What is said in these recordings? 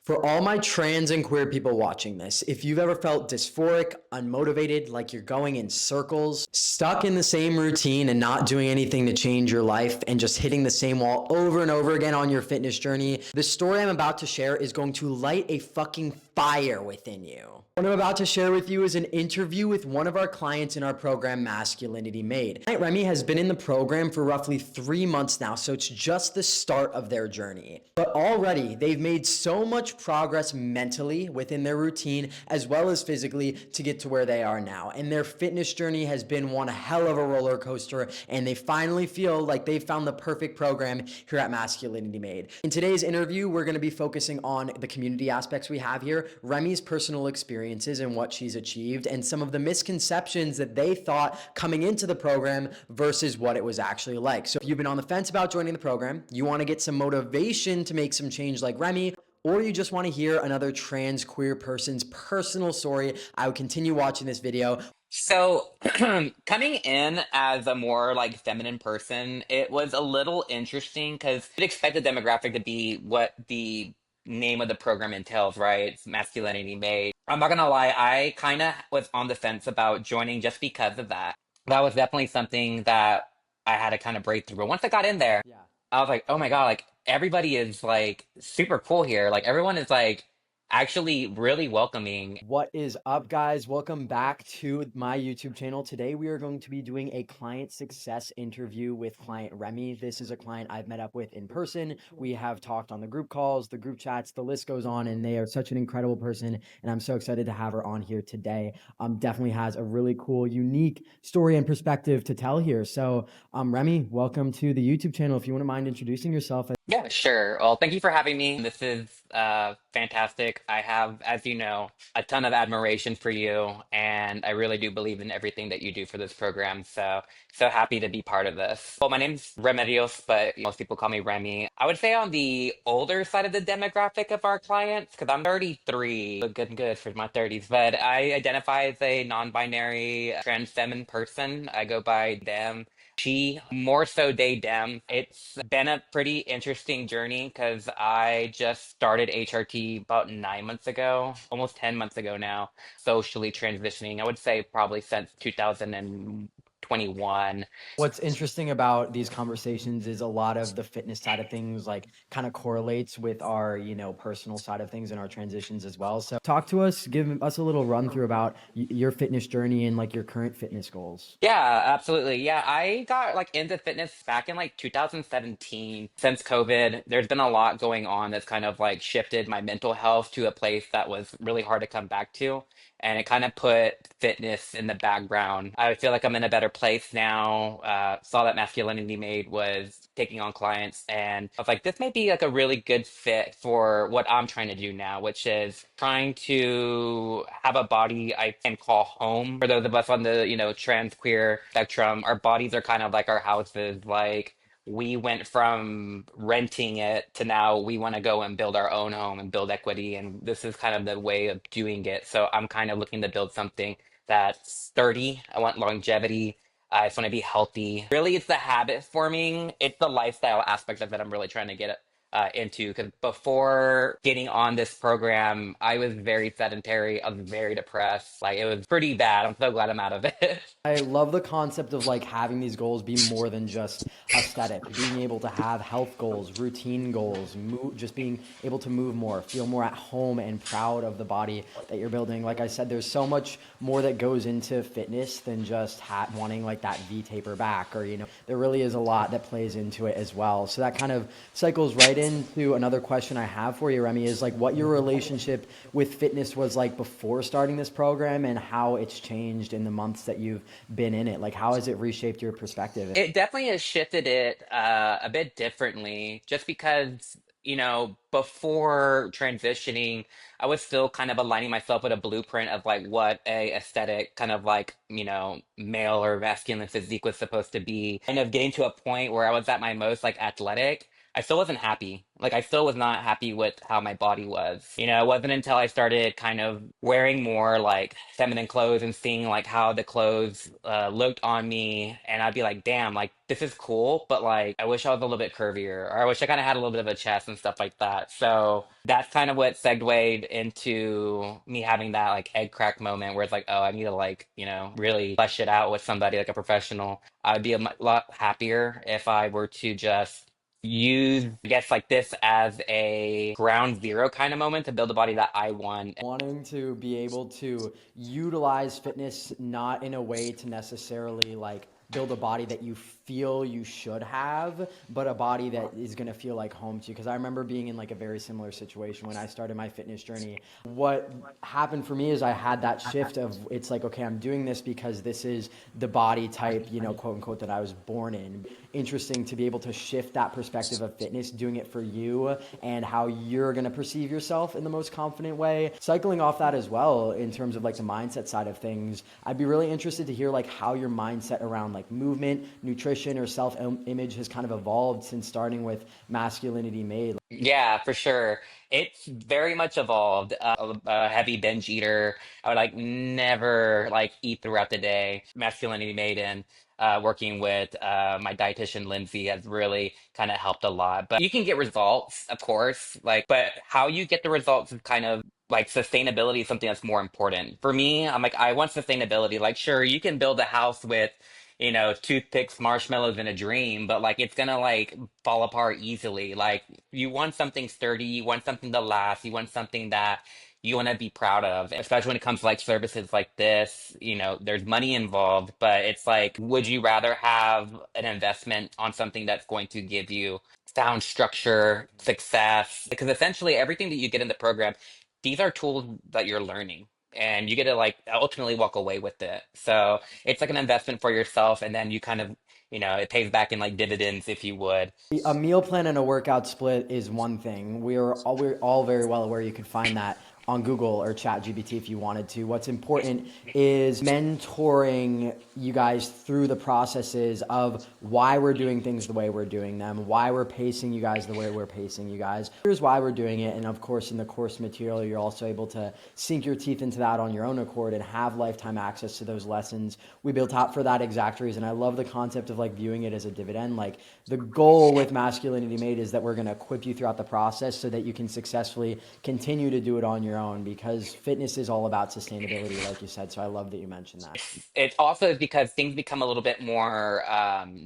For all my trans and queer people watching this, if you've ever felt dysphoric, unmotivated, like you're going in circles, stuck in the same routine and not doing anything to change your life and just hitting the same wall over and over again on your fitness journey, the story I'm about to share is going to light a fucking fire within you. What I'm about to share with you is an interview with one of our clients in our program, Masculinity Made. Remy has been in the program for roughly 3 months now, so it's just the start of their journey. But already, they've made so much progress mentally within their routine as well as physically to get to where they are now. And their fitness journey has been one hell of a roller coaster, and they finally feel like they've found the perfect program here at Masculinity Made. In today's interview, we're going to be focusing on the community aspects we have here, Remy's personal experiences and what she's achieved, and some of the misconceptions that they thought coming into the program versus what it was actually like. So if you've been on the fence about joining the program, you want to get some motivation to make some change like Remy, or you just want to hear another trans queer person's personal story, I would continue watching this video. So, coming in as a more like feminine person, it was a little interesting because you'd expect the demographic to be what the name of the program entails, right? It's masculinity made. I'm not gonna lie, I kind of was on the fence about joining just because of that. That was definitely something that I had to kind of break through. But once I got in there, Yeah. I was like, oh my God, like everybody is like super cool here. Like everyone is like actually really welcoming. What is up, guys? Welcome back to my YouTube channel. Today, we are going to be doing a client success interview with client Remy. This is a client I've met up with in person. We have talked on the group calls, the group chats, the list goes on, and they are such an incredible person. And I'm so excited to have her on here today. Definitely has a really cool, unique story and perspective to tell here. So, Remy, welcome to the YouTube channel. If you wouldn't mind introducing yourself. Yeah, sure. Well, thank you for having me. This is fantastic. I have, as you know, a ton of admiration for you, and I really do believe in everything that you do for this program. So happy to be part of this. Well, my name's Remedios, but most people call me Remy. I would say on the older side of the demographic of our clients, because I'm 33, look good for my 30s, but I identify as a non-binary trans feminine person. I go by them. She, more so they, them. It's been a pretty interesting journey because I just started HRT about 9 months ago, almost 10 months ago now, socially transitioning. I would say probably since 2021. What's interesting about these conversations is a lot of the fitness side of things like kind of correlates with our, personal side of things and our transitions as well. So talk to us, give us a little run through about your fitness journey and like your current fitness goals. Yeah, absolutely. Yeah, I got like into fitness back in like 2017. Since COVID, there's been a lot going on that's kind of like shifted my mental health to a place that was really hard to come back to. And it kind of put fitness in the background. I feel like I'm in a better place now. Saw that Masculinity Made was taking on clients, and I was like, this may be like a really good fit for what I'm trying to do now, which is trying to have a body I can call home. For those of us on the, trans queer spectrum, our bodies are kind of like our houses. Like we went from renting it to now we want to go and build our own home and build equity. And this is kind of the way of doing it. So I'm kind of looking to build something that's sturdy. I want longevity. I just want to be healthy. Really, it's the habit forming. It's the lifestyle aspect of it I'm really trying to get into. Because before getting on this program, I was very sedentary. I was very depressed. Like it was pretty bad. I'm so glad I'm out of it. I love the concept of like having these goals be more than just aesthetic, being able to have health goals, routine goals, just being able to move more, feel more at home and proud of the body that you're building. Like I said, there's so much more that goes into fitness than just wanting like that V taper back, or, there really is a lot that plays into it as well. So that kind of cycles right into another question I have for you, Remy, is like what your relationship with fitness was like before starting this program and how it's changed in the months that you've been in it. Like how has it reshaped your perspective? It definitely has shifted it a bit differently just because, before transitioning, I was still kind of aligning myself with a blueprint of like what a aesthetic kind of like, male or masculine physique was supposed to be. Kind of getting to a point where I was at my most like athletic. I still wasn't happy. Like, I still was not happy with how my body was. You know, it wasn't until I started kind of wearing more like feminine clothes and seeing like how the clothes looked on me, and I'd be like, damn, like this is cool, but like I wish I was a little bit curvier, or I wish I kind of had a little bit of a chest and stuff like that. So that's kind of what segued into me having that like egg crack moment where it's like, oh, I need to like, really flesh it out with somebody like a professional. I'd be a lot happier if I were to just use, I guess, like this as a ground zero kind of moment to build a body that I want. Wanting to be able to utilize fitness not in a way to necessarily like build a body that you feel you should have, but a body that is going to feel like home to you. Because I remember being in like a very similar situation when I started my fitness journey. What happened for me is I had that shift of it's like, okay, I'm doing this because this is the body type, quote unquote, that I was born in. Interesting to be able to shift that perspective of fitness, doing it for you and how you're going to perceive yourself in the most confident way. Cycling off that as well, in terms of like the mindset side of things, I'd be really interested to hear like how your mindset around like movement, nutrition, or self-image has kind of evolved since starting with Masculinity Made. Yeah, for sure. It's very much evolved. A heavy binge eater. I would like never like eat throughout the day. Masculinity Maiden, working with my dietitian Lindsay has really kind of helped a lot. But you can get results, of course, like, but how you get the results is kind of like sustainability is something that's more important. For me, I'm like, I want sustainability. Like, sure, you can build a house with, toothpicks, marshmallows, and a dream, but like it's gonna like fall apart easily. Like you want something sturdy, you want something to last, you want something that you want to be proud of, especially when it comes to like services like this. There's money involved, but it's like, would you rather have an investment on something that's going to give you sound structure, success? Because essentially everything that you get in the program, these are tools that you're learning. And you get to like ultimately walk away with it. So it's like an investment for yourself, and then you kind of, it pays back in like dividends, if you would. A meal plan and a workout split is one thing. We're all very well aware you could find that on Google or ChatGPT if you wanted to. What's important is mentoring you guys through the processes of why we're doing things the way we're doing them, why we're pacing you guys the way we're pacing you guys. Here's why we're doing it. And of course, in the course material, you're also able to sink your teeth into that on your own accord and have lifetime access to those lessons we built out for that exact reason. I love the concept of like viewing it as a dividend. Like the goal with Masculinity Made is that we're going to equip you throughout the process so that you can successfully continue to do it on your own, because fitness is all about sustainability, like you said. So I love that you mentioned that. It also is because things become a little bit more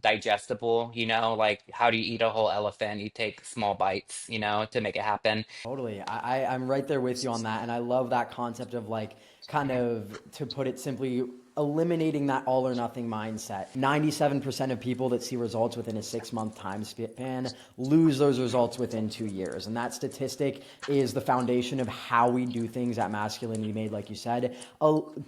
digestible, like how do you eat a whole elephant? You take small bites, to make it happen. Totally. I'm right there with you on that. And I love that concept of like, kind of, to put it simply, eliminating that all or nothing mindset. 97% of people that see results within a 6-month time span lose those results within 2 years. And that statistic is the foundation of how we do things at Masculinity Made, like you said.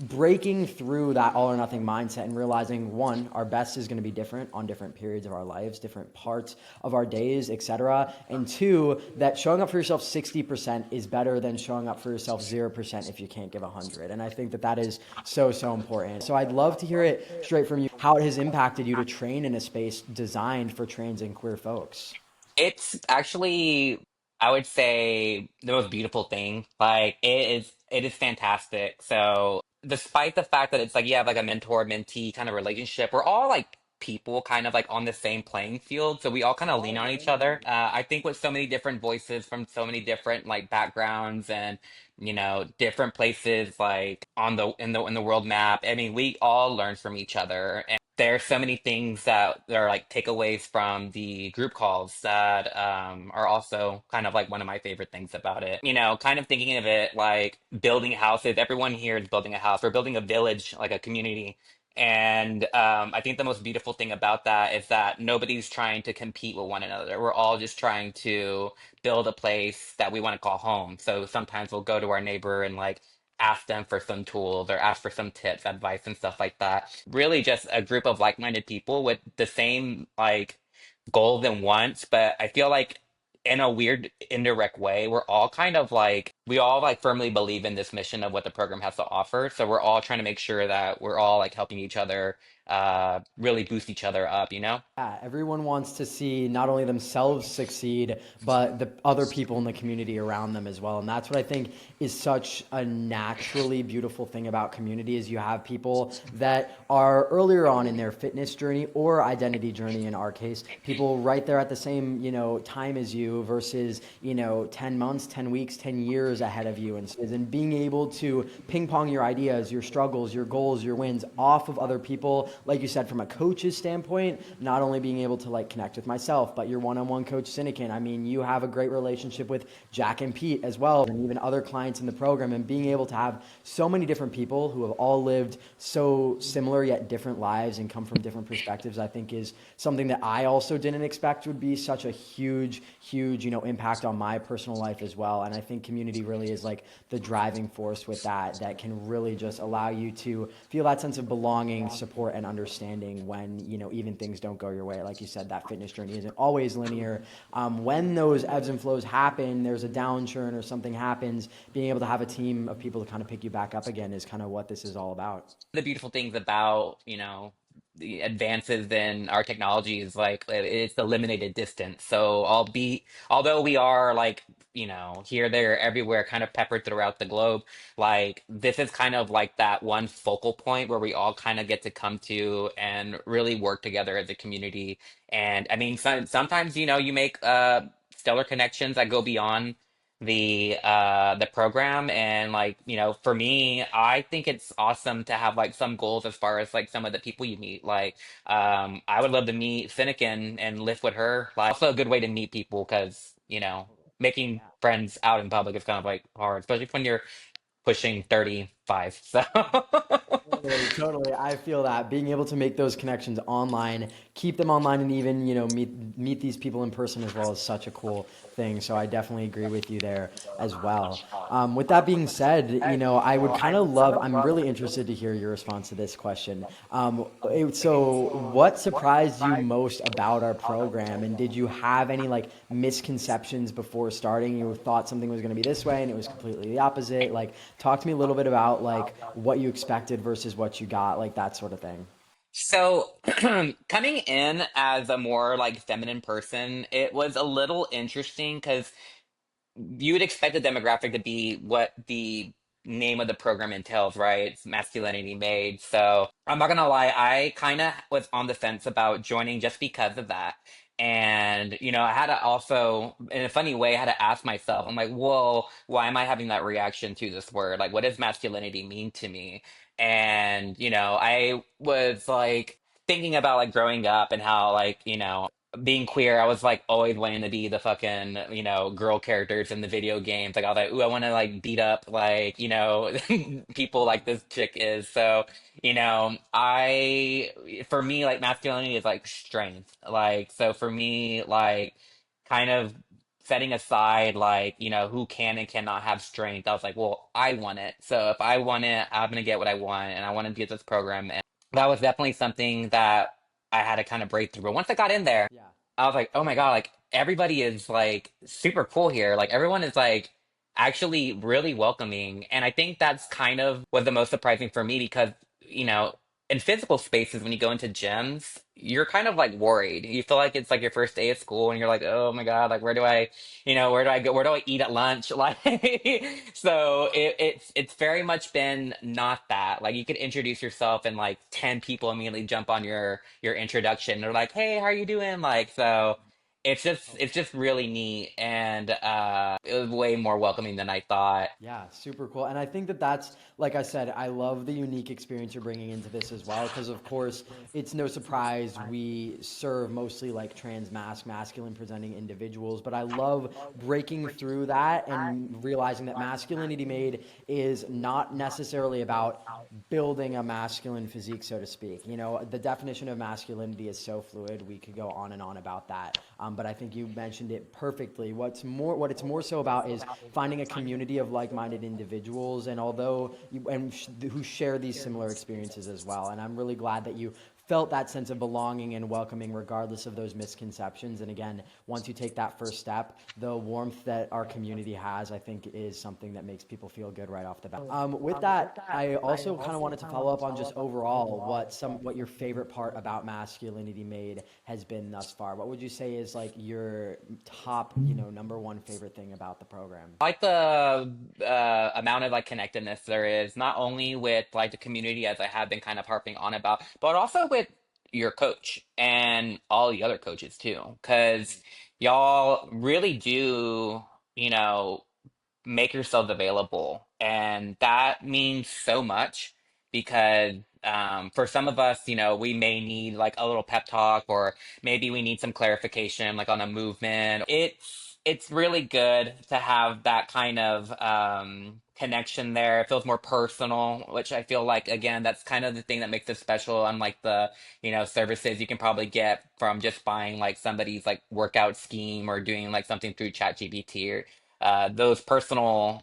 Breaking through that all or nothing mindset and realizing, one, our best is going to be different on different periods of our lives, different parts of our days, etc. And two, that showing up for yourself 60% is better than showing up for yourself 0% if you can't give 100. And I think that is so, so important. So I'd love to hear it straight from you, how it has impacted you to train in a space designed for trans and queer folks. It's actually, I would say, the most beautiful thing. Like it is fantastic. So despite the fact that it's like you have like a mentor mentee kind of relationship, we're all like people kind of like on the same playing field. So we all kind of lean on each other. I think with so many different voices from so many different like backgrounds and different places like on the world map. I mean, we all learn from each other. There's so many things that are like takeaways from the group calls that are also kind of like one of my favorite things about it. Kind of thinking of it like building houses. Everyone here is building a house. We're building a village, like a community. And I think the most beautiful thing about that is that nobody's trying to compete with one another. We're all just trying to build a place that we want to call home. So sometimes we'll go to our neighbor and like ask them for some tools or ask for some tips, advice, and stuff like that. Really, just a group of like minded people with the same like goals and wants. But I feel like in a weird, indirect way, we're all kind of like, we all like firmly believe in this mission of what the program has to offer. So we're all trying to make sure that we're all like helping each other really boost each other up, you know? Yeah, everyone wants to see not only themselves succeed, but the other people in the community around them as well. And that's what I think is such a naturally beautiful thing about community is you have people that are earlier on in their fitness journey or identity journey in our case, people right there at the same, time as you versus, 10 months, 10 weeks, 10 years ahead of you. And being able to ping pong your ideas, your struggles, your goals, your wins off of other people, like you said, from a coach's standpoint, not only being able to like connect with myself, but your one-on-one coach Sinekin. I mean, you have a great relationship with Jack and Pete as well, and even other clients in the program, and being able to have so many different people who have all lived so similar yet different lives and come from different perspectives, I think is something that I also didn't expect would be such a huge, impact on my personal life as well. And I think community really is like the driving force with that can really just allow you to feel that sense of belonging, support, and understanding when, even things don't go your way. Like you said, that fitness journey isn't always linear. When those ebbs and flows happen, there's a downturn or something happens, being able to have a team of people to kind of pick you back up again is kind of what this is all about. The beautiful things about, the advances in our technology is like it's eliminated distance. So although we are like, here, there, everywhere, kind of peppered throughout the globe, like this is kind of like that one focal point where we all kind of get to come to and really work together as a community. And I mean, sometimes, you make stellar connections that go beyond the program, and like, for me, I think it's awesome to have like some goals as far as like some of the people you meet. Like I would love to meet Finnegan and live with her. Like also a good way to meet people because, making Yeah. friends out in public is kind of like hard, especially when you're pushing 35. So Totally. I feel that being able to make those connections online, keep them online, and even meet these people in person as well is such a cool thing. So I definitely agree with you there as well. With that being said, I would kind of love. I'm really interested to hear your response to this question. So, what surprised you most about our program, and did you have any like misconceptions before starting? You thought something was going to be this way, and it was completely the opposite. Like, talk to me a little bit about like what you expected versus what you got, like that sort of thing. so coming in as a more like feminine person, it was a little interesting because you would expect the demographic to be what the name of the program entails, right? It's masculinity made. So I'm not gonna lie, I kind of was on the fence about joining just because of that. And, I had to also, in a funny way, I had to ask myself, I'm like, whoa, why am I having that reaction to this word? Like, what does masculinity mean to me? And, I was like thinking about like growing up and how like, being queer, I was like always wanting to be the fucking, girl characters in the video games. Like I was like, ooh, I want to like beat up like, people like this chick is. So, for me, like masculinity is like strength. Like, so for me, like kind of setting aside like, who can and cannot have strength, I was like, well, I want it. So if I want it, I'm gonna get what I want, and I want to get this program. And that was definitely something that I had to kind of break through. But once I got in there, Yeah. I was like, oh my God, like everybody is like super cool here. Like everyone is like actually really welcoming. And I think that's kind of was the most surprising for me because, you know, in physical spaces, when you go into gyms, you're kind of like worried. You feel like it's like your first day of school and you're like, oh my God, like where do I go? Where do I eat at lunch? Like, so it's very much been not that. Like you could introduce yourself and like 10 people immediately jump on your introduction. They're like, "Hey, how are you doing?" Like, so it's just really neat, and it was way more welcoming than I thought. Yeah, super cool. And I think that that's, like I said, I love the unique experience you're bringing into this as well. Because, of course, it's no surprise we serve mostly like masculine presenting individuals. But I love breaking through that and realizing that masculinity made is not necessarily about building a masculine physique, so to speak. The definition of masculinity is so fluid. We could go on and on about that. But I think you mentioned it perfectly. What it's more so about is finding a community of like-minded individuals, and who share these similar experiences as well. And I'm really glad that you felt that sense of belonging and welcoming regardless of those misconceptions. And again, once you take that first step, the warmth that our community has, I think, is something that makes people feel good right off the bat. With that, I also kind of wanted to follow up on just overall what your favorite part about masculinity made has been thus far. What would you say is like your top, number one favorite thing about the program? I like the amount of like connectedness there is, not only with like the community as I have been kind of harping on about, but also with your coach and all the other coaches too, because y'all really do, you know, make yourselves available. And that means so much because for some of us, we may need like a little pep talk, or maybe we need some clarification like on a movement. It's really good to have that kind of connection there. It feels more personal, which I feel like, again, that's kind of the thing that makes it special, unlike the services you can probably get from just buying like somebody's like workout scheme or doing like something through ChatGPT. Those personal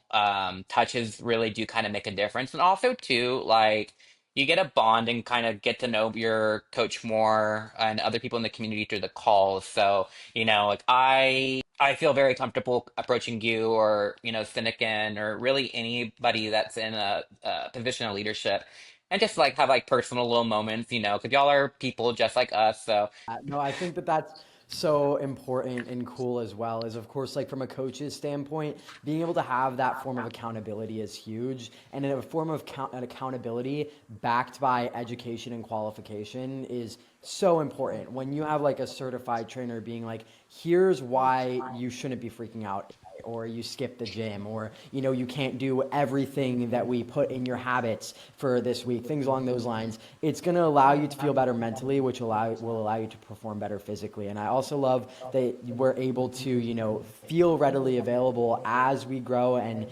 touches really do kind of make a difference. And also, too, like you get a bond and kind of get to know your coach more and other people in the community through the calls. So, like I feel very comfortable approaching you or, Finnegan or really anybody that's in a position of leadership. And just like have like personal little moments, because y'all are people just like us. So No, I think that that's so important and cool as well. Is of course, like from a coach's standpoint, being able to have that form of accountability is huge, and in a form of an accountability backed by education and qualification is so important. When you have like a certified trainer being like, here's why you shouldn't be freaking out, or you skip the gym, or you can't do everything that we put in your habits for this week, things along those lines. It's going to allow you to feel better mentally, which will allow you to perform better physically. And I also love that we're able to feel readily available as we grow, and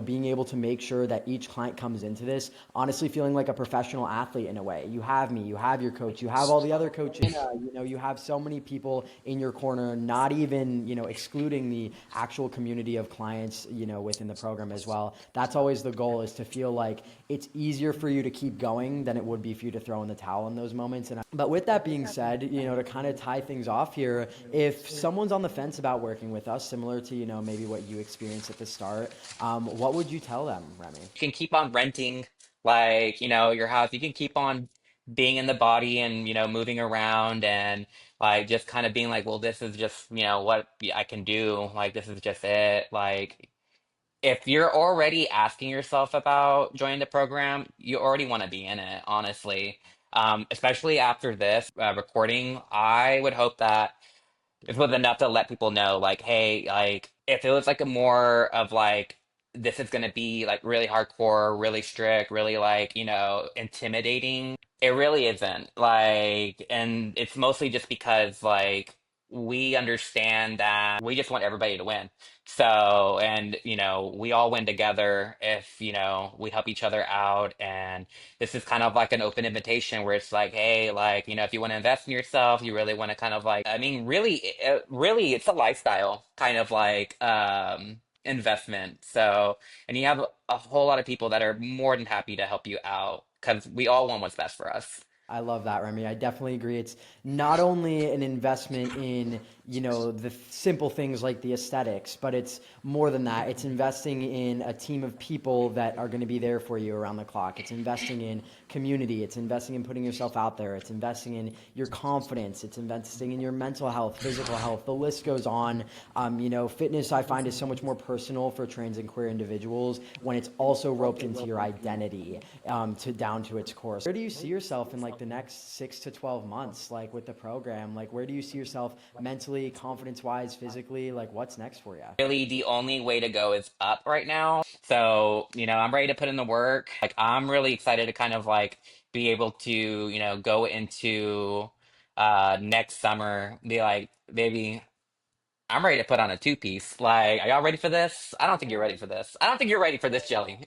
being able to make sure that each client comes into this honestly feeling like a professional athlete in a way. You have me, you have your coach, you have all the other coaches, you have so many people in your corner, not even excluding the actual community of clients within the program as well. That's always the goal, is to feel like it's easier for you to keep going than it would be for you to throw in the towel in those moments. But with that being said, to kind of tie things off here, if someone's on the fence about working with us, similar to maybe what you experienced at the start, what would you tell them, Remy? you can keep on renting, like, your house. You can keep on being in the body and, moving around and like just kind of being like, well, this is just, what I can do. Like, this is just it. Like, if you're already asking yourself about joining the program, you already want to be in it, honestly. Especially after this recording, I would hope that it was enough to let people know, like, hey, like, if it was like a more of like, this is gonna be like really hardcore, really strict, really like, intimidating, it really isn't. Like, and it's mostly just because like we understand that we just want everybody to win. So, and we all win together if, we help each other out. And this is kind of like an open invitation where it's like, hey, like, if you want to invest in yourself, you really want to kind of like, I mean, really, it's a lifestyle kind of like investment. So, and you have a whole lot of people that are more than happy to help you out because we all want what's best for us. I love that, Remy. I definitely agree. It's not only an investment in, the simple things like the aesthetics, but it's more than that. It's investing in a team of people that are going to be there for you around the clock. It's investing in community. It's investing in putting yourself out there. It's investing in your confidence. It's investing in your mental health, physical health. The list goes on. Fitness I find is so much more personal for trans and queer individuals when it's also roped into your identity, to down to its core. So where do you see yourself in like the next 6 to 12 months, like with the program? Like, where do you see yourself mentally, confidence wise, physically? Like, what's next for you? Really, the only way to go is up right now. So, I'm ready to put in the work. Like, I'm really excited to kind of like be able to, go into next summer, be like, baby, I'm ready to put on a two-piece. Like, are y'all ready for this? I don't think you're ready for this. I don't think you're ready for this, Jelly.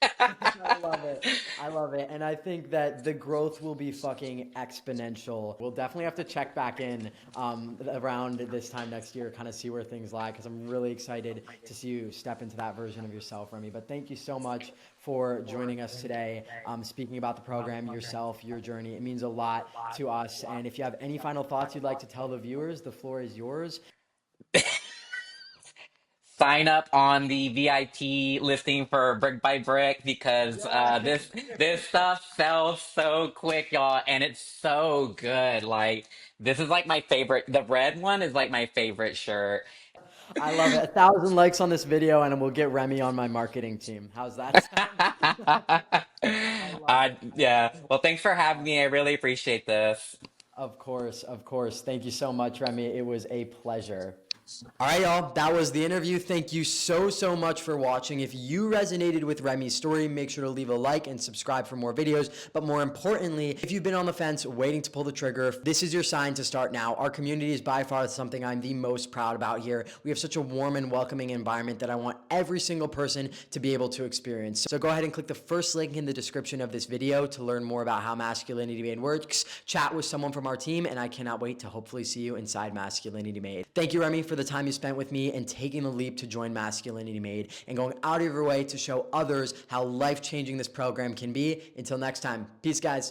I love it. I love it. And I think that the growth will be fucking exponential. We'll definitely have to check back in around this time next year, kind of see where things lie, because I'm really excited to see you step into that version of yourself, Remy. But thank you so much for joining us today, speaking about the program, yourself, your journey. It means a lot to us. And if you have any final thoughts you'd like to tell the viewers, the floor is yours. Sign up on the VIP listing for Brick by Brick because Yes. this stuff sells so quick, y'all, and it's so good. Like this is like my favorite. The red one is like my favorite shirt. I love it. 1,000 likes on this video, and we'll get Remy on my marketing team. How's that sound? I love it. I love Yeah. it. Well, thanks for having me. I really appreciate this. Of course, of course. Thank you so much, Remy. It was a pleasure. All right, y'all. That was the interview. Thank you so, so much for watching. If you resonated with Remy's story, make sure to leave a like and subscribe for more videos. But more importantly, if you've been on the fence waiting to pull the trigger, this is your sign to start now. Our community is by far something I'm the most proud about here. We have such a warm and welcoming environment that I want every single person to be able to experience. So go ahead and click the first link in the description of this video to learn more about how Masculinity Made works, chat with someone from our team, and I cannot wait to hopefully see you inside Masculinity Made. Thank you, Remy, for the time you spent with me and taking the leap to join Masculinity Made and going out of your way to show others how life-changing this program can be. Until next time, peace, guys.